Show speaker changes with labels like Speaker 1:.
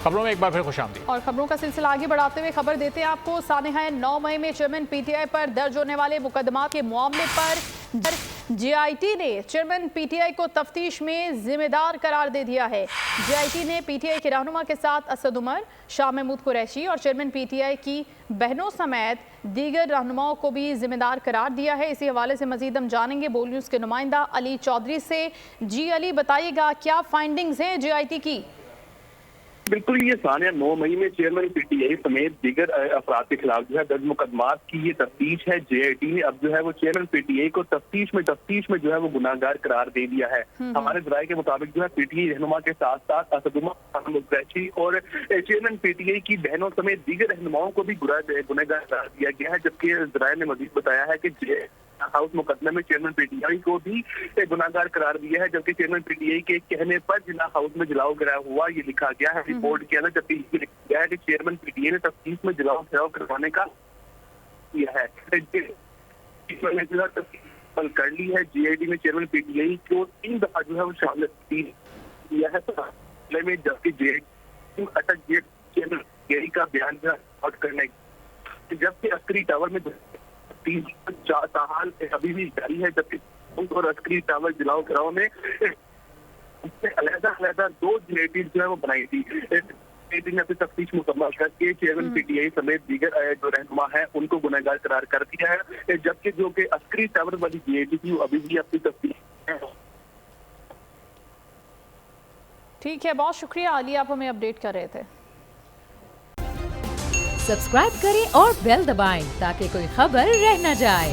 Speaker 1: खबरों में एक बार फिर खुशामदीद।
Speaker 2: और खबरों का सिलसिला आगे बढ़ाते हुए खबर देते हैं आपको। सानेहा 9 मई में चेयरमैन पीटीआई पर दर्ज होने वाले मुकदमा के मामले पर जेआईटी ने चेयरमैन पीटीआई को तफ्तीश में जिम्मेदार करार दे दिया है। जेआईटी ने पीटीआई के रहनुमा के साथ असद उमर, शाह महमूद कुरैशी और चेयरमैन पीटीआई की बहनों समेत दीगर रहनुमाओं को भी जिम्मेदार करार दिया है। इसी हवाले से मजीद हम जानेंगे बोल न्यूज़ के नुमाइंदा अली चौधरी से। जी अली, बताइएगा क्या फाइंडिंग्स हैं जेआईटी की?
Speaker 3: बिल्कुल, ये सानिया 9 मई में चेयरमैन पीटीआई समेत दीगर अफराद के खिलाफ जो है दर्ज मुकदमात की ये तफ्तीश है। जेआईटी ने अब जो है वो चेयरमैन पीटीआई को तफ्तीश में जो है वो गुनाहगार करार दे दिया है। हमारे जराये के मुताबिक जो है पीटीआई रहनुमा के साथ साथ असद उमर, कुरैशी और चेयरमैन पीटीआई की बहनों समेत दीगर रहनुमाओं को भी गुनाहगार करार दिया गया है। जबकि जराये ने मजीद बताया है कि हाउस मुकदमे में चेयरमैन पीटीआई को भी गुनाहगार करार दिया है। जबकि चेयरमैन पीटीआई के कहने पर जिला हाउस में जलाओ गिराव हुआ, ये लिखा गया है रिपोर्ट के अंदर। जबकि लिखा गया है कि चेयरमैन पीटीआई ने तफ्तीश में जलाओ गिराव करवाने का किया है, कर ली है। जीआईडी ने चेयरमैन पीटीआई को 3 दफा जो है वो शामिल किया है में, जबकि जेआईडी अटक चेयरमैन पीटीआई का बयान करने, जबकि अस्करी टावर में 3 साल अभी भी जारी है। जबकि और अस्करी टावर जलाओ गिराव में अलग-अलग 2 जेआईटी जो है वो बनाई थी। जेआईटी ने अपनी तफ्तीश मुकम्मल करके चेयरमैन पीटीआई समेत दीगर जो रहनुमा है उनको गुनहगार करार कर दिया है। जबकि जो कि अस्करी टावर वाली जेआईटी थी वो अभी भी अपनी तफ्तीश है।
Speaker 2: ठीक है, बहुत शुक्रिया अली, आप हमें अपडेट कर रहे थे।
Speaker 4: सब्सक्राइब करें और बेल दबाएं ताकि कोई खबर रह न जाए।